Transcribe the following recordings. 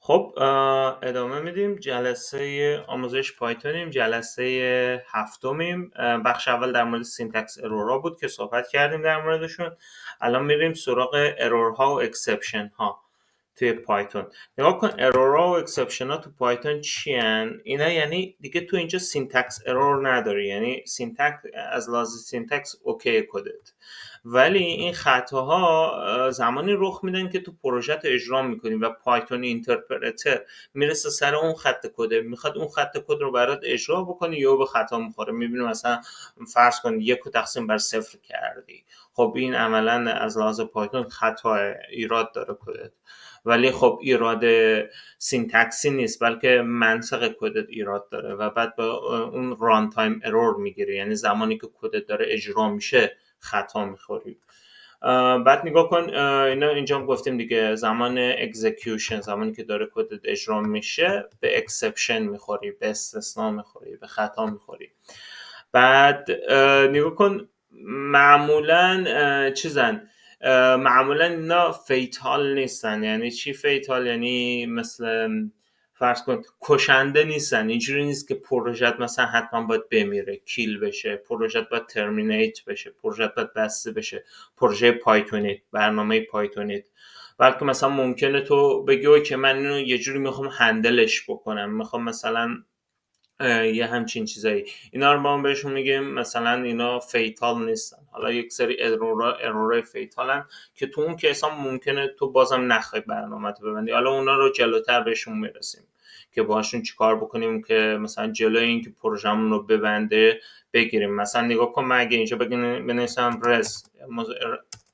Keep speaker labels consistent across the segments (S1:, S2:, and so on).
S1: خب ادامه میدیم جلسه آموزش پایتونیم جلسه هفتمیم. بخش اول در مورد سینتکس ارورها بود که صحبت کردیم در موردشون. الان میریم سراغ ارورها و اکسپشن ها توی پایتون. نگاه کن ارورها و اکسپشن ها تو پایتون چی هن؟ اینا یعنی دیگه تو اینجا سینتکس ارور نداری، یعنی سینتکس از لحاظ سینتکس اوکی کدت، ولی این خطاها زمانی رخ میدن که تو پروژه اجرا میکنی و پایتون اینترپرتر میرسه سر اون خط کد، میخواد اون خط کد رو برات اجرا بکنی یا به خطا میخوره. میبینی مثلا فرض کن 1/0 کردی، خب این عملا از لحاظ پایتون خطا ایراد داره کدت، ولی خب ایراد سینتکسی نیست بلکه منطق کدت ایراد داره و بعد به اون ران تایم ارور میگیره، یعنی زمانی که کدت داره اجرا میشه خطا میخوری. بعد نگاه کن اینا اینجا گفتیم دیگه، زمان اکزیکیوشن، زمانی که داره کدت اجرا میشه به اکسپشن میخوری، به استثناء میخوری، به خطا میخوری. بعد نگاه کن معمولا معمولا اینا فیتال نیستن. یعنی چی فیتال؟ یعنی مثل فرض کن کشنده نیستن. اینجوری نیست که پروژت مثلا حتما باید بمیره، کیل بشه، پروژت باید ترمینیت بشه، پروژت باید بسته بشه. پروژه پایتونیت، برنامه پایتونیت، بلکه مثلا ممکنه تو بگی که من اینو یه جوری میخوام هندلش بکنم، میخوام مثلا یه همچین چیزایی. اینا رو ما بهشون میگیم مثلا اینا فیتال نیستن. حالا یک سری ارورای فیتالن که تو اون کیس هم ممکنه تو بازم نخوای برنامه رو ببندی. حالا اونا رو جلوتر بهشون میرسیم که باهاشون چیکار بکنیم که مثلا جلوی این که پروژمون رو ببنده بگیریم. مثلا نگاه کن من اگه اینجا بنویسم رز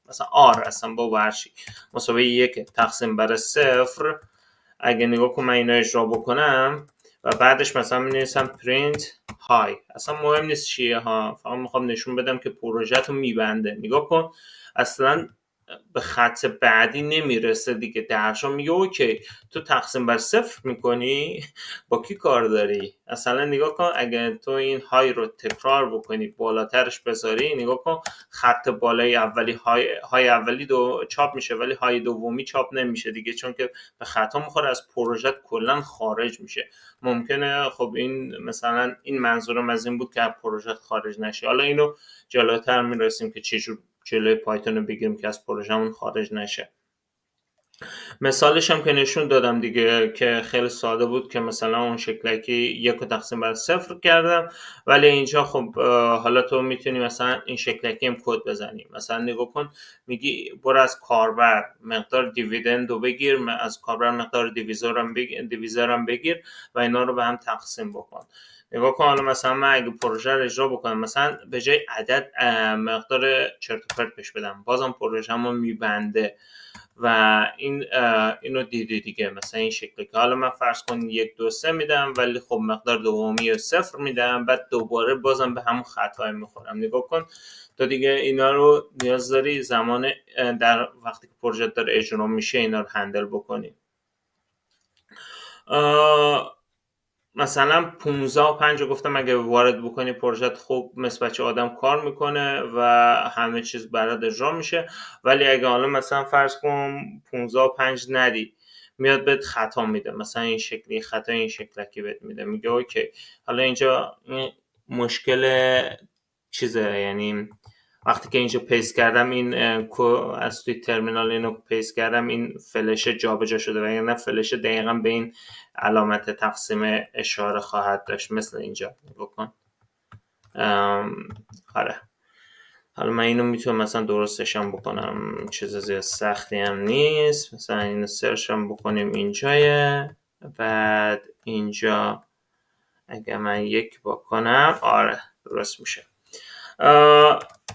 S1: مثلا آر اصلا با ورشی مساوی 1/0، اگه نگاه کن من اینا اجرا بکنم و بعدش مثلا می‌نویسم پرینت های، اصلا مهم نیست چیه ها، فقط میخوام نشون بدم که پروژه رو میبنده. نگاه کن اصلا به خط بعدی نمیرسه دیگه. درشا میگه اوکی تو تقسیم بر 0 میکنی، با کی کار داری؟ اصلا نگاه کن اگه تو این های رو تکرار بکنی بالاترش بذاری، نگاه کن خط بالای اولی های اولی چاپ میشه ولی های دومی چاپ نمیشه دیگه، چون که به خطا میخوره، از پروژه کلا خارج میشه. ممکنه خب این مثلا این منظورم از این بود که از پروژه خارج نشه. حالا اینو جلوتر میرسیم که چجور جلوی پایتون رو بگیریم که از پروژهمون خارج نشه. مثالش هم که نشون دادم دیگه که خیلی ساده بود که مثلا اون شکلکی 1/0 کردم، ولی اینجا خب حالا تو میتونی مثلا این شکلکی هم کد بزنی. مثلا نگاه کن میگی برو از کاربر مقدار دیویدند رو بگیر، از کاربر مقدار دیویزرم بگیر و اینا رو به هم تقسیم بکن. نگاه کن حالا مثلا من اگه پروژه رو اجرا بکنم، مثلا به جای عدد مقدار چرت و پرت بهش بدم، بازم پروژه‌مو میبنده و اینو دیدی دیگه. مثلا این شکلی که حالا من فرض کن 1 2 3 میدم ولی خب مقدار دومی رو 0 میدم، بعد دوباره بازم به همون خطای میخورم. نگاه کن تو دیگه اینا رو نیاز داری زمان در وقتی که پروژه داره اجرا میشه اینا رو هندل بکنی. مثلا 15 و 5 رو گفتم اگه وارد بکنی پروژه خوب مثل بچه آدم کار میکنه و همه چیز برات اجرا میشه. ولی اگه حالا مثلا فرض کن 15 و 5 ندی، میاد بهت خطا میده، مثلا این شکلی خطا این شکلکی بهت میده، میگه اوکی حالا اینجا این مشکل چیزه، یعنی وقتی که اینجا پیست کردم این از توی ترمینال اینو پیست کردم این فلش جابجا شده و یعنی فلش دقیقا به این علامت تقسیم اشاره خواهد داشت مثل اینجا. بکن آره حالا من اینو میتونم مثلا درستش هم بکنم، چیز زیاد سختی هم نیست. مثلا اینو سرچ هم بکنیم اینجایه، بعد اینجا اگه من 1 بکنم آره درست میشه.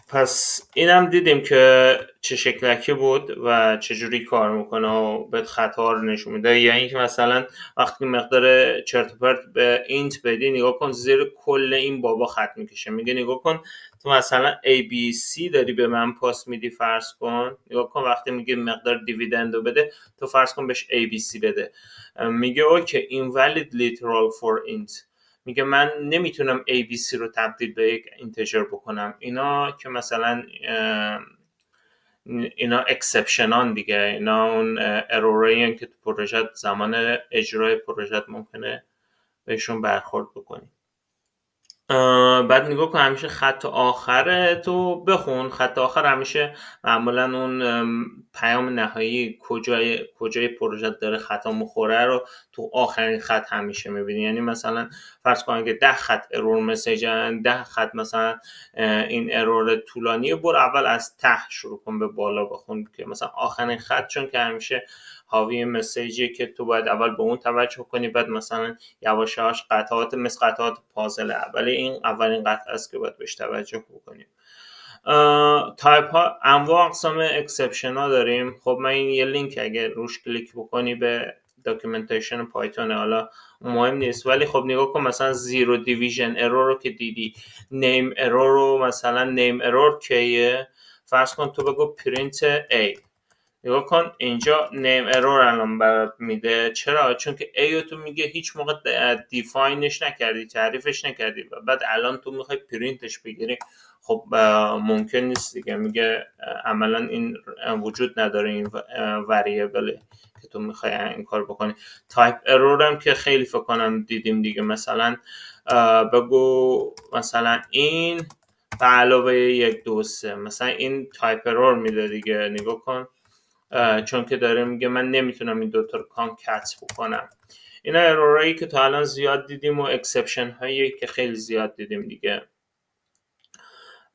S1: پس اینم دیدیم که چه شکلکی بود و چجوری کار میکنه و به خطا رو نشون میده. یعنی که مثلا وقتی مقدار چرت و پرت به اینت بدی، نگاه کن زیر کل این بابا خط میکشه، میگه نگاه کن تو مثلا ABC داری به من پاس میدی، فرض کن نگاه کن وقتی میگه مقدار دیویدند رو بده تو فرض کن بهش ABC بده، میگه اوکی invalid literal for int، میگه من نمیتونم ABC رو تبدیل به یک اینتجر بکنم. اینا که مثلا اینا اکسپشنان دیگه، اینا اون ارورایی که تو پروژه زمان اجرای پروژه ممکنه بهشون برخورد بکنی. بعد نگاه کن همیشه خط آخر تو بخون. خط آخر همیشه معمولا اون پیام نهایی کجای پروژه داره خطا مخوره رو تو آخرین خط همیشه میبینی. یعنی مثلا فرض کن اگه 10 خط ارور مسیجن، 10 خط مثلا این ارور طولانی، برو اول از ته شروع کن به بالا بخون که مثلا آخرین خط، چون که همیشه حاوی مسیجی که تو باید اول به اون توجه کنی، بعد مثلا یواش یواش قطعات مثل قطعات پازل اولی این اولین قطعه است که باید بهش توجه بکنیم. تایپ ها، انواع اقسام اکسپشن ها داریم. خب من این یه لینک اگه روش کلیک بکنی به داکیومنتیشن پایتون، حالا مهم نیست، ولی خب نگاه کن مثلا زیرو دیویژن ارور رو که دیدی، نیم ارور رو، مثلا نیم ارور کیه؟ فرض کن تو بگو پرینت A، نگاه کن اینجا نیم ارور الان برات میده. چرا؟ چون که ایو تو میگه هیچ موقع دیفاینش نکردی، تعریفش نکردی و بعد الان تو میخوای پرینتش بگیری. خب ممکن نیست دیگه، میگه عملا این وجود نداره، این وریبل که تو میخوای این کار بکنی. تایپ ارور هم که خیلی فکر کنم دیدیم دیگه، مثلا بگو مثلا این به علاوه 1 2 3، مثلا این تایپ ارور میده دیگه. نگاه کن چون که داره میگه من نمیتونم این دوتا رو کانکت بکنم. اینا ارورایی که تا الان زیاد دیدیم و اکسپشن هایی که خیلی زیاد دیدیم دیگه.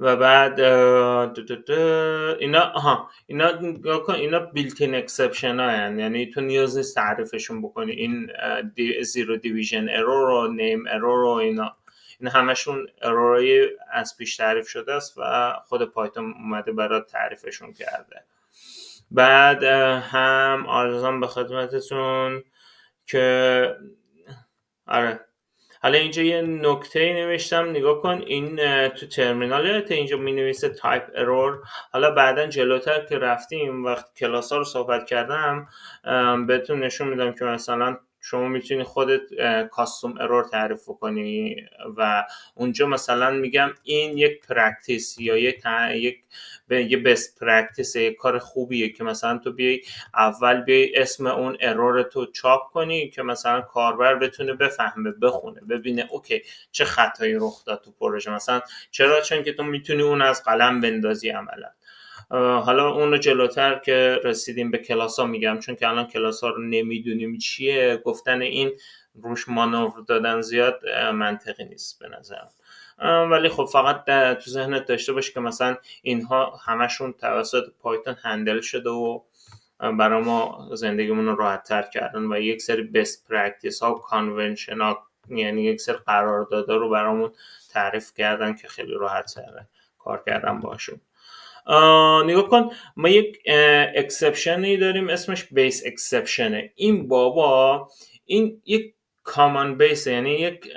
S1: و بعد اینا بیلتین اکسپشن ها هستند، یعنی تو نیاز نیست تعریفشون بکنی. این زیرو دیویژن ارور و نیم ارور و اینا همشون ارورایی از پیش تعریف شده است و خود پایتون اومده برای تعریفشون کرده. بعد هم آرزوام به خدمتتون که آره، حالا اینجا یه نکته نوشتم، نگاه کن این تو ترمینال اینجا می نویسه تایپ ارور. حالا بعدا جلوتر که رفتیم وقت کلاس ها رو صحبت کردم بهتون نشون میدم که مثلا شما میتونی خودت کاستوم ارور تعریف کنی و اونجا مثلا میگم این یک پرکتیس یا یه بست پرکتیس، یک کار خوبیه که مثلا تو بیای اسم اون ارور تو چاپ کنی که مثلا کاربر بتونه بفهمه، بخونه، ببینه اوکی چه خطایی رخ داد تو پروژه مثلا. چرا؟ چون که تو میتونی اون از قلم بندازی عملا. حالا اون رو جلوتر که رسیدیم به کلاس ها میگم، چون که الان کلاس ها رو نمیدونیم چیه، گفتن این روش مانور دادن زیاد منطقی نیست به نظرم. ولی خب فقط تو ذهنت داشته باش که مثلا اینها همشون توسط پایتون هندل شده و برای ما زندگیمون رو راحت تر کردن و یک سری بست پرکتیس ها و کانونشن ها، یعنی یک سری قراردادها رو برامون تعریف کردن که خیلی راحت تره کار کردن باشون. نگاه کن ما یک اکسپشنی داریم اسمش بیس اکسپشنه. این بابا این یک کامان بیس، یعنی یک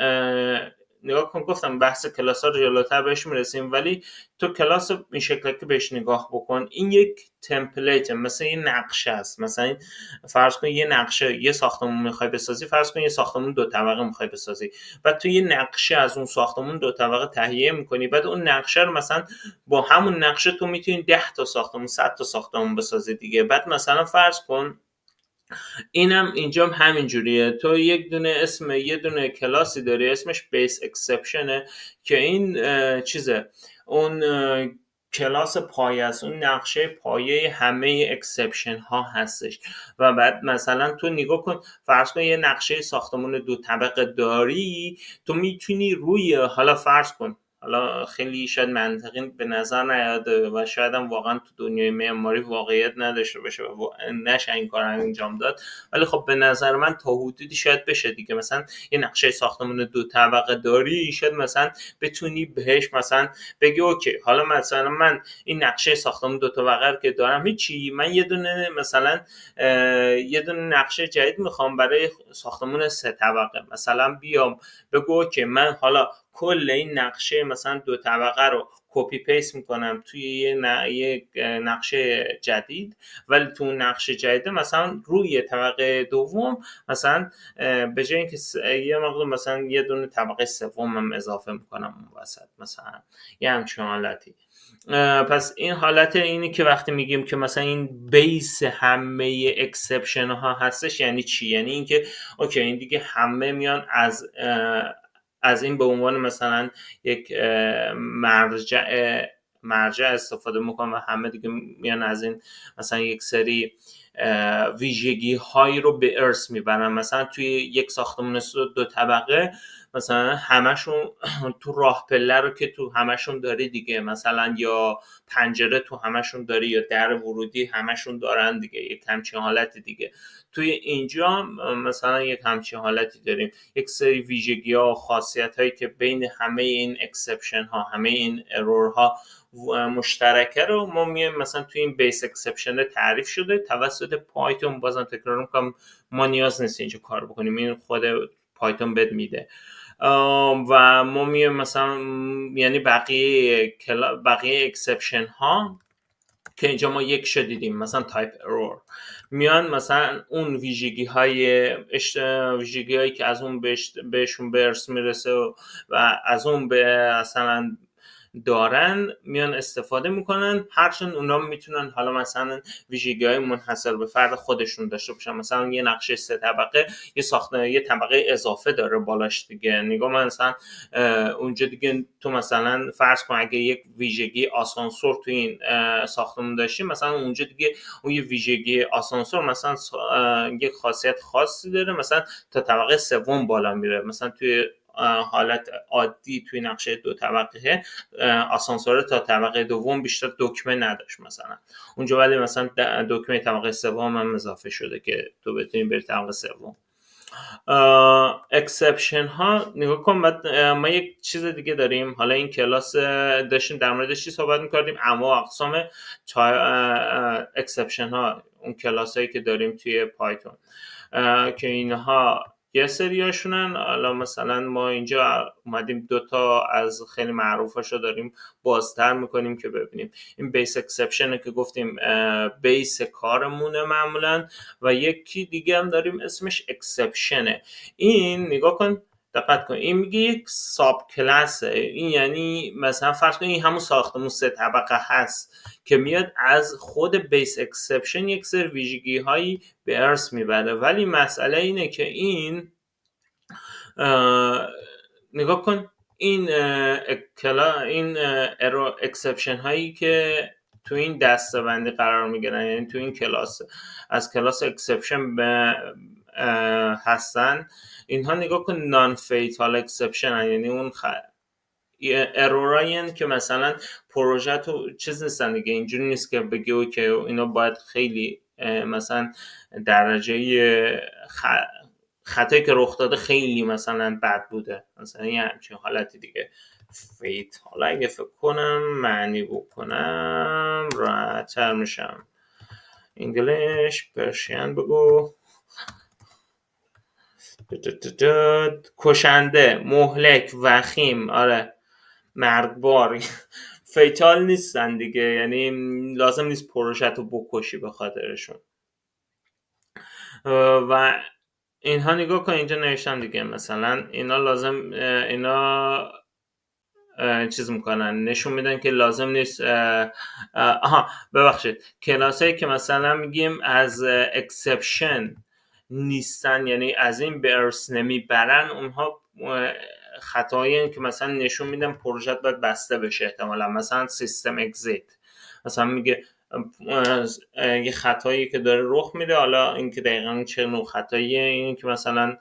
S1: نگاه کن گفتم بحث کلاس ها رو جلوتر بهش میرسیم، ولی تو کلاس این شکلی که بهش نگاه بکن، این یک تمپلیت، مثل یه نقشه است. مثلا فرض کن یه نقشه یه ساختمون میخوای بسازی، فرض کن یه ساختمون 2 طبقه میخوای بسازی، بعد تو یه نقشه از اون ساختمون 2 طبقه تهیه میکنی، بعد اون نقشه رو مثلا با همون نقشه تو میتونی 10 تا ساختمون 100 تا ساختمون بسازی دیگه. بعد مثلا فرض کن اینم اینجا همین جوریه، تو یک دونه اسم یه دونه کلاسی داری اسمش بیس اکسپشنه که این چیزه، اون کلاس پایه است، اون نقشه پایه همه اکسپشن ها هستش. و بعد مثلا تو نگاه کن فرض کن یه نقشه ساختمون 2 طبقه داری، تو میتونی روی، حالا فرض کن حالا خیلی شاید منطقی به نظر نیاد و شاید هم واقعا تو دنیای معماری واقعیت نداشته باشه و نشه این کار انجام داد، ولی خب به نظر من تا حدودی شاید بشه دیگه. مثلا یه نقشه ساختمون 2 طبقه داری، شاید مثلا بتونی بهش مثلا بگی اوکی حالا مثلا من این نقشه ساختمون 2 طبقه که دارم هیچی، من یه دونه مثلا یه دونه نقشه جدید میخوام برای ساختمون 3 طبقه، مثلا بیام بگو اوکی من حالا کل این نقشه مثلا 2 طبقه رو کپی پیست میکنم توی یه نقشه جدید، ولی تو نقشه جدید مثلا روی طبقه دوم مثلا به جای اینکه یه مقدار مثلا یه دونه طبقه سوم هم اضافه میکنم اون وسط، مثلا یه همچین حالتی. پس این حالت اینی که وقتی میگیم که مثلا این بیس همه اکسپشن ها هستش یعنی چی؟ یعنی اینکه اوکی این دیگه همه میان از این به عنوان مثلا یک مرجع استفاده میکنن و همه دیگه میان از این مثلا یک سری ویژگی هایی رو به ارث میبرن. مثلا توی یک ساختمان 2 طبقه مثلا همشون تو راه پله رو که تو همشون داری دیگه، مثلا یا پنجره تو همشون داری یا در ورودی همشون دارن دیگه، یک همچین حالتی دیگه. توی اینجا مثلا یک همچین حالتی داریم، یک سری ویژگی ها و خاصیت هایی که بین همه این اکسپشن ها، همه این ارور ها مشترکه رو ما میایم مثلا توی این بیس اکسپشن تعریف شده توسط پایتون. بازم تکرار میکنم ما نیاز نیست اینجا کار بکنیم، این خود پایتون بد میده. و ما میایم مثلا یعنی بقیه اکسپشن ها که اینجا ما یک شدیدیم مثلا تایپ ارور میان مثلا اون ویژگی هایی که از اون بهشون برس میرسه و از اون به مثلا دارن میان استفاده میکنن، هرچند اونا میتونن حالا مثلا ویژگی های منحصر به فرد خودشون داشته باشن. مثلا یه نقشه 3 طبقه یه طبقه اضافه داره بالاش دیگه، نگاه مثلا اونجا دیگه تو مثلا فرض کن اگه یک ویژگی آسانسور تو این ساختمون داشتیم، مثلا اونجا دیگه اون یه ویژگی آسانسور مثلا یک خاصیت خاصی داره، مثلا تا طبقه 3 بالا میره. مثلا توی حالت عادی توی نقشه 2 طبقه آسانسور تا طبقه 2 بیشتر دکمه نداشت مثلا اونجا، ولی مثلا دکمه طبقه 3 هم اضافه شده که تو بتونی بری طبقه 3. اکسپشن ها نگاه کن، بعد ما یک چیز دیگه داریم. حالا این کلاس داشتیم در موردش چی صحبت میکردیم؟ انواع اقسام اکسپشن ها، اون کلاس هایی که داریم توی پایتون که اینها یه سریاشونن. حالا مثلا ما اینجا اومدیم 2 تا از خیلی معروفاشو داریم بازتر میکنیم که ببینیم. این بیس اکسپشنه که گفتیم بیس کارمونه معمولا، و یکی دیگه هم داریم اسمش اکسپشنه. این نگاه کن، دقت کن، این میگه یک ساب کلاسه. این یعنی مثلا فرض کن این همون ساختمون 3 طبقه هست که میاد از خود بیس اکسپشن یک سری ویژگی هایی به ارث میبره، ولی مسئله اینه که این نگاه کن این ارور اکسپشن هایی که تو این دسته‌بندی قرار میگیرن، یعنی تو این کلاس از کلاس اکسپشن هستن، اینها نگاه کن نان فیتال اکسپشن، یعنی اون ارورایی که مثلا پروژه تو چیز نیستن دیگه، اینجوری نیست که بگی که اینا باید خیلی مثلا درجه خطایی که رخ داده خیلی مثلا بد بوده، مثلا یه همچین حالتی دیگه. فیت حالا اگه فکر کنم معنی بکنم راحت‌تر میشم. انگلیش پرشین بگو. کشنده، مهلک، وخیم، آره، مرگبار. فیتال نیستن دیگه، یعنی لازم نیست پروژه رو بکشی به خاطرشون. و اینها نگاه کن اینجا نوشتم دیگه، مثلا اینا لازم اینا چیز میکنن، نشون میدن که لازم نیست ببخشید کلاسایی که مثلا میگیم از اکسپشن نیستن، یعنی از این به ارث نمیبرن، اونها خطایی که مثلا نشون میدن پروژه باید بسته بشه احتمالا. مثلا سیستم اگزیت مثلا میگه یه خطایی که داره رخ میده، حالا این که دقیقا چه نوع خطاییه، این که مثلا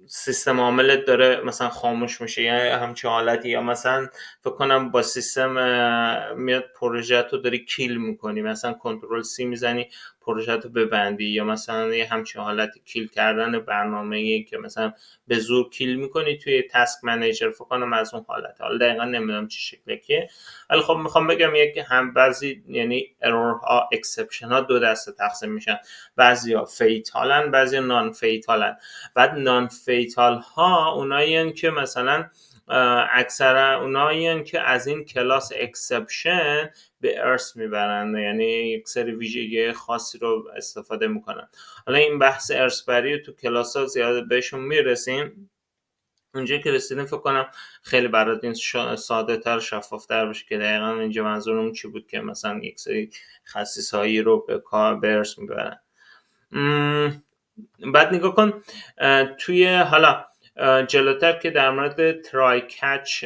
S1: سیستم عاملت داره مثلا خاموش میشه یا همچین حالتی، یا مثلا فکر کنم با سیستم میاد پروژه تو داری کیل میکنی، مثلا کنترل سی میزنی پروژه تو ببندی، یا مثلا یه همچین حالتی کیل کردن برنامه‌ای که مثلا به زور کیل میکنی توی تاسک منیجر، فکر کنم از اون حالت. حالا دقیقا نمیدونم چه شکلیه که، ولی خب میخوام بگم یک هم بعضی یعنی ارور ها اکسپشن ها 2 دسته تقسیم میشن، بعضیا فیتالن بعضیا نان فیتالن. بعد نان فیتال ها اونایی که مثلا اکثرا اونایی که از این کلاس اکسپشن به ارث میبرن، یعنی یک سری ویژگی خاصی رو استفاده میکنن. حالا این بحث ارث بری تو کلاس ها زیاد بهشون میرسیم. اونجا که رسیدیم فکر کنم خیلی برات این ساده تر شفاف تر بشه که دقیقا اینجا منظورم چی بود که مثلا یک سری خصیص هایی رو به کار برس میبرن. بعد نگاه کن توی حالا جلوتر که در مورد ترای کچ،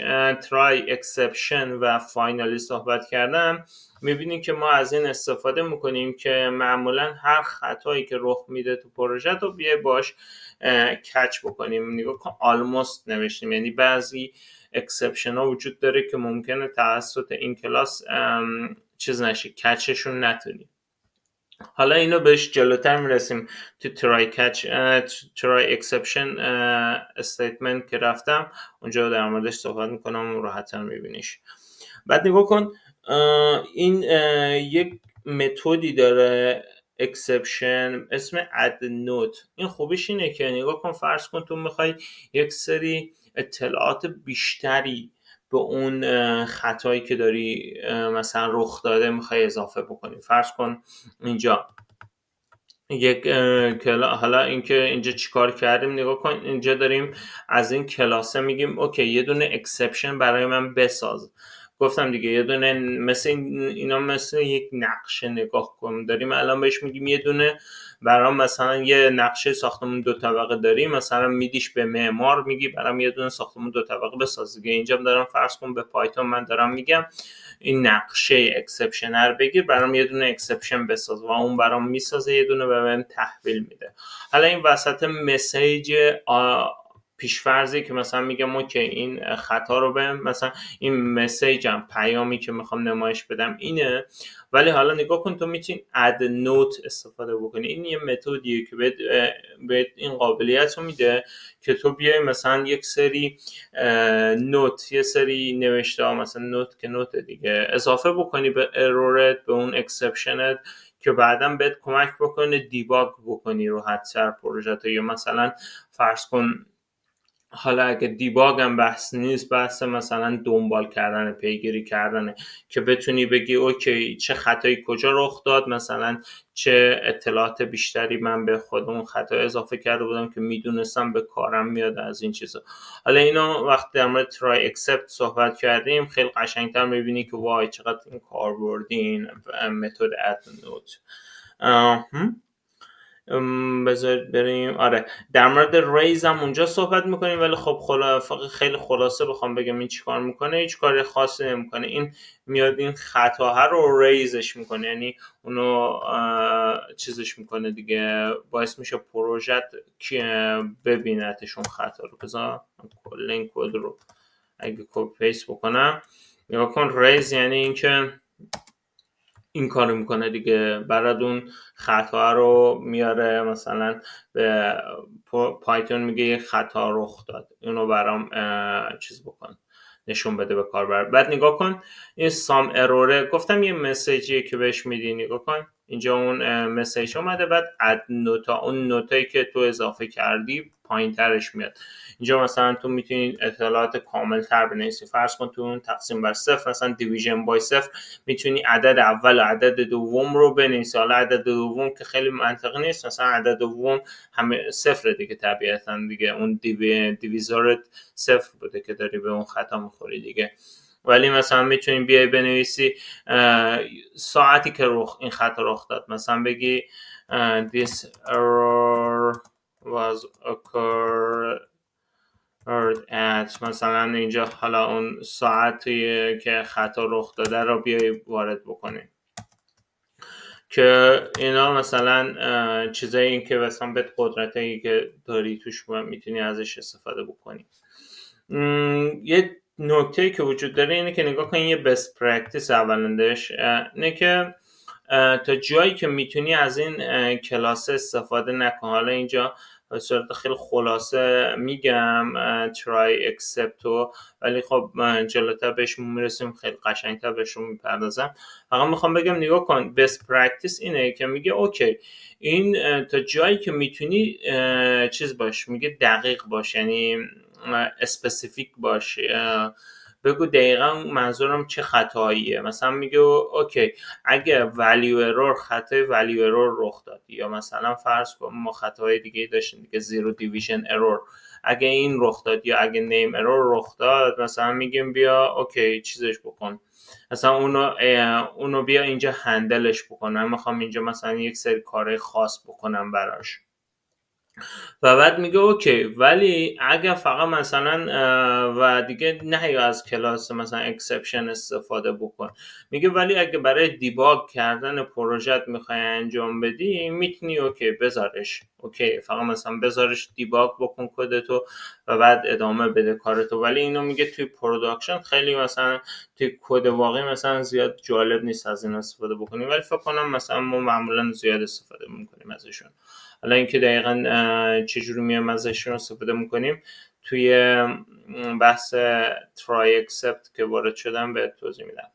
S1: ترای اکسپشن و فاینالی صحبت کردم، میبینیم که ما از این استفاده میکنیم که معمولا هر خطایی که رخ میده تو پروژه رو بیای باش کچ بکنیم. نگاه کن آلموست نوشتیم، یعنی بعضی اکسپشن ها وجود داره که ممکنه توسط این کلاس چیز نشه، کچشون نتونیم. حالا اینو بهش جلوتر میرسیم تو ترای اکسپشن استیتمنت که رفتم اونجا در موردش صحبت میکنم، راحت‌تر میبینیش. بعد نگاه کن این یک متدی داره اکسپشن اسم اد نوت. این خوبیش اینه که نگاه کن فرض کن تو میخوای یک سری اطلاعات بیشتری به اون خطایی که داری مثلا رخ داده میخوای اضافه بکنی. فرض کن اینجا یک حالا اینکه اینجا چیکار کردیم، نگاه کن اینجا داریم از این کلاسه میگیم اوکی یه دونه اکسپشن برای من بساز. گفتم دیگه یه دونه مثل اینا مثل یک نقشه نگاه کن داریم الان بهش میگیم یه دونه برام مثلا یه نقشه ساختمون 2 طبقه داریم، مثلا میدیش به معمار میگی برام یه دونه ساختمون 2 طبقه بساز دیگه. اینجا دارم فرض کن به پایتون من دارم میگم این نقشه اکسپشنر بگیر برام یه دونه اکسپشن بساز و اون برام میسازه یه دونه به من تحویل میده. حالا این وسط مسیج پیشفرضی که مثلا میگم اوکی این خطا رو به مثلا این مسیجم پیامی که میخوام نمایش بدم اینه، ولی حالا نگاه کن تو میتونی اد نوت استفاده بکنی. این یه متدیه که بهت این قابلیت رو میده که تو بیای مثلا یک سری نوت، یه سری نوشته ها مثلا نوت که نوت دیگه اضافه بکنی به ارورت، به اون اکسپشنت که بعداً بهت کمک بکنه دیباگ بکنی راحت‌تر پروژه. یا مثلا فرض کن حالا اگه دیباگ هم بحث نیست، بحث مثلا دنبال کردن، پیگیری کردنه که بتونی بگی اوکی چه خطایی کجا رخ داد، مثلا چه اطلاعات بیشتری من به خودمون خطا اضافه کرده بودم که میدونستم به کارم میاد از این چیزا. حالا اینو وقتی در مورد ترای اکسپت صحبت کردیم خیلی قشنگتر میبینی که وای چقدر این کاربردی این متد اد نوت. بذار بریم. آره در مورد ریز هم اونجا صحبت میکنیم، ولی خب خیلی خلاصه بخوام بگم این چیکار میکنه، هیچ کاری خاصی نمیکنه. این میاد این خطاها رو ریزش میکنه، یعنی اونو چیزش میکنه دیگه، باعث میشه پروژه که ببینتشون خطا رو. بذار کل این کد رو اگه کپی پیست بکنم نگاه کن، ریز یعنی این که این کارو میکنه دیگه، برات اون خطا رو میاره، مثلا به پایتون میگه یه خطا رخ داد اینو برام چیز بکن، نشون بده به کاربر. بعد نگاه کن این سام اروره، گفتم یه مسیجیه که بهش میدی، نگاه کن اینجا اون مسیج اومده، بعد اد نوتا، اون نوتایی که تو اضافه کردی پایین ترش میاد. اینجا مثلا تو میتونی اطلاعات کامل تر بنویسی. فرض کن تو اون تقسیم بر صفر مثلا دیویژن بای صفر میتونی عدد اول و عدد دوم رو بنویسی. حالا عدد دوم که خیلی منطقی نیست، مثلا عدد دوم همه صفر دیگه طبیعتا دیگه، اون دیویزورت صفر بوده که داری به اون خطا میخوری دیگه. ولی مثلا میتونی بیای بنویسی ساعتی که این خطا رخ داد، مثلا بگی this error was occurred at مثلا اینجا حالا اون ساعتی که خطا رخ داده رو بیای وارد بکنی که اینا مثلا چیزایی این که مثلا بهت قدرتایی که داری توش میتونی ازش استفاده بکنی. یه نکته که وجود داره اینه که نگاه کن یه بست پرکتیس اولندش اینه که تا جایی که میتونی از این کلاس استفاده نکن. حالا اینجا به صورت خیلی خلاصه میگم ترای اکسپتو، ولی خب جلوتر بهش میرسیم خیلی قشنگتر بهشون میپردازم. فقط میخوام بگم نگاه کن بست پرکتیس اینه که میگه اوکی این تا جایی که میتونی چیز باش، میگه دقیق باش، یعنی اسپسیفیک باش، بگو دقیقا منظورم چه خطاییه. مثلا میگه اوکی اگه value error خطای value error رخ داد، یا مثلا فرض کن ما خطاهای دیگه داشتیم دیگه، zero division error، اگه این رخ داد یا اگه name error رخ داد، مثلا میگیم بیا اوکی چیزش بکن، مثلا اونو بیا اینجا هندلش بکن، من میخوام اینجا مثلا یک سری کارهای خاص بکنم براش. و بعد میگه اوکی ولی اگر فقط مثلا و دیگه نه از کلاس مثلا اکسپشن استفاده بکن. میگه ولی اگه برای دیباگ کردن پروژت میخوای انجام بدی میتونی اوکی بذارش، اوکی فقط مثلا بذارش دیباگ بکن کدتو و بعد ادامه بده کارتو. ولی اینو میگه توی پروداکشن خیلی مثلا توی کد واقعی مثلا زیاد جالب نیست از این استفاده بکنی، ولی فکر کنم مثلا ما معمولا زیاد استفاده میکنیم ازشون. حالا اینکه دقیقا چجوری میام ازشون استفاده میکنیم توی بحث try accept که وارد شدم به توضیح میدم.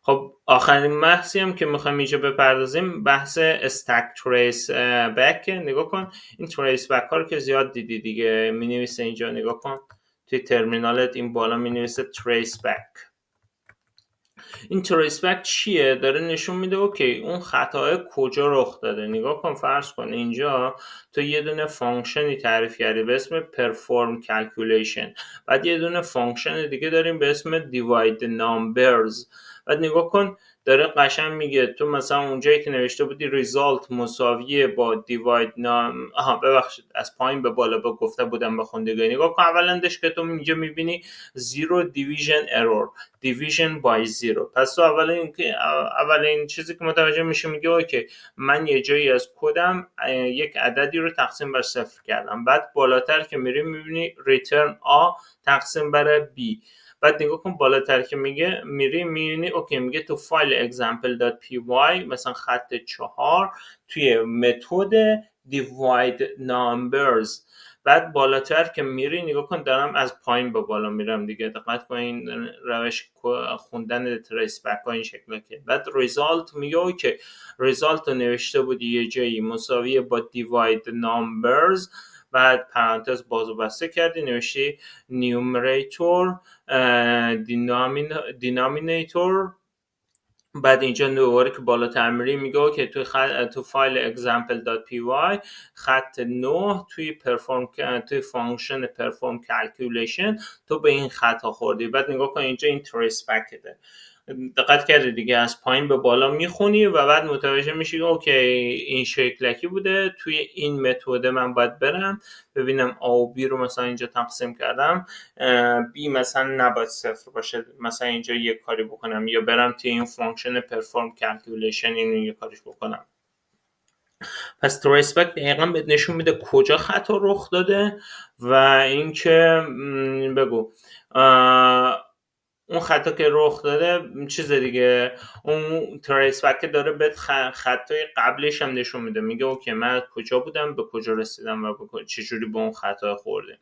S1: خب آخرین بحثی هم که میخوایم اینجا بپردازیم بحث stack trace back. نگاه کن این trace back ها رو که زیاد دیدی دیگه، مینویسه اینجا نگاه کن توی ترمینالت این بالا مینویسه trace back. این تریس بک چیه؟ داره نشون میده اوکی اون خطای کجا رخ داده. نگاه کن فرض کن اینجا تو یه دونه فانکشنی تعریف کردی به اسم perform calculation، بعد یه دونه فانکشن دیگه داریم به اسم divide numbers. بعد نگاه کن داره قشنگ میگه تو مثلا اونجایی که نوشته بودی result مساویه با divide ببخشید از پایین به بالا با گفته بودم بخون دیگه. نگاه کن اولندش که تو اینجا میبینی zero division error، division by zero. پس تو اولین چیزی که متوجه میشه میگه اوکی من یه جایی از کدم یک عددی رو تقسیم بر صفر کردم. بعد بالاتر که میری میبینی return a تقسیم بر b. بعد نگاه کن بالاتر که میگه میری میبینی اوکی میگه تو فایل example.py مثلا خط 4 توی متد divide numbers. بعد بالاتر که میری نگاه کن دارم از پایین به بالا میرم دیگه، دقت کن این روش خوندن تریس بک ها این شکله که بعد ریزالت میگه اوکی ریزالت رو نوشته بودی یه جایی مساویه با دیواید نامبرز، بعد پرانتز باز و بسته کردی نوشتی نیومریتور دینامینیتور. بعد اینجا دوباره که بالاتر میری میگه که تو فایل example.py خط 9 توی فانکشن perform calculation تو به این خطا خوردی. بعد نگاه کن اینجا این trace back'ه، دقت کردی دیگه از پایین به بالا میخونی و بعد متوجه میشی اوکی این شکلکی بوده توی این متد من باید برم ببینم A و B رو مثلا اینجا تقسیم کردم B مثلا نباید صفر باشه، مثلا اینجا یک کاری بکنم یا برم توی این فانکشن perform calculation اینو یک کاریش بکنم. پس trace back دقیقا بهت نشون میده کجا خطا رخ داده و اینکه بگو اون خطا که رخ داده چیز دیگه، اون تریس بک داره بهت خطای قبلش هم نشون میده، میگه اوکی من کجا بودم به کجا رسیدم و چجوری به اون خطا خوردم.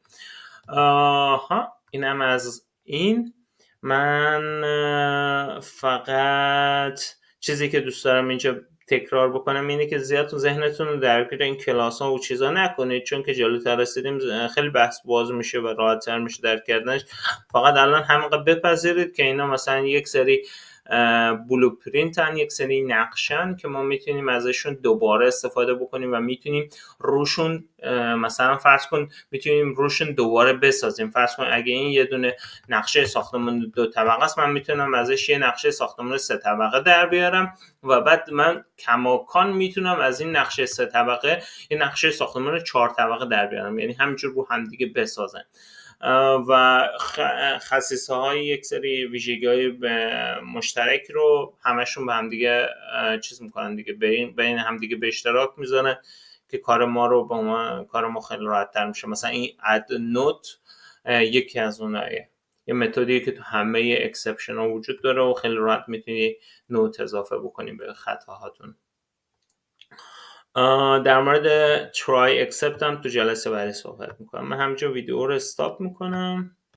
S1: اینم از این. من فقط چیزی که دوست دارم اینجا تکرار بکنم اینه که زیاد تو ذهنتون رو درگیر این کلاس ها و چیزا نکنید، چون که جلوتر رسیدیم خیلی بحث باز میشه و راحت‌تر میشه درک کردنش. فقط الان همینقدر بپذیرید که اینا مثلا یک سری بلوپرینتن، یک سری نقشن که ما میتونیم ازشون دوباره استفاده بکنیم و میتونیم روشون مثلا فرض کن میتونیم روشون دوباره بسازیم. فرض کن اگه این یه دونه نقشه ساختمان 2 طبقه است من میتونم ازش یه نقشه ساختمان 3 طبقه در بیارم و بعد من کماکان میتونم از این نقشه 3 طبقه یه نقشه ساختمان 4 طبقه در بیارم، یعنی همینجور رو هم دیگه بسازن و خصیصه های یک سری ویژگی های مشترک رو همشون به هم دیگه چیز میکنن دیگه، بین هم دیگه به اشتراک میذارن که کار ما خیلی راحت تر میشه. مثلا این add note یکی از اونایه، یه متدیه که تو همه اکسپشن ها وجود داره و خیلی راحت میتونی نوت اضافه بکنی به خطاهاتون. در مورد try accept هم تو جلسه بعدی صحبت میکنم. من همینجا ویدیو رو استاپ میکنم.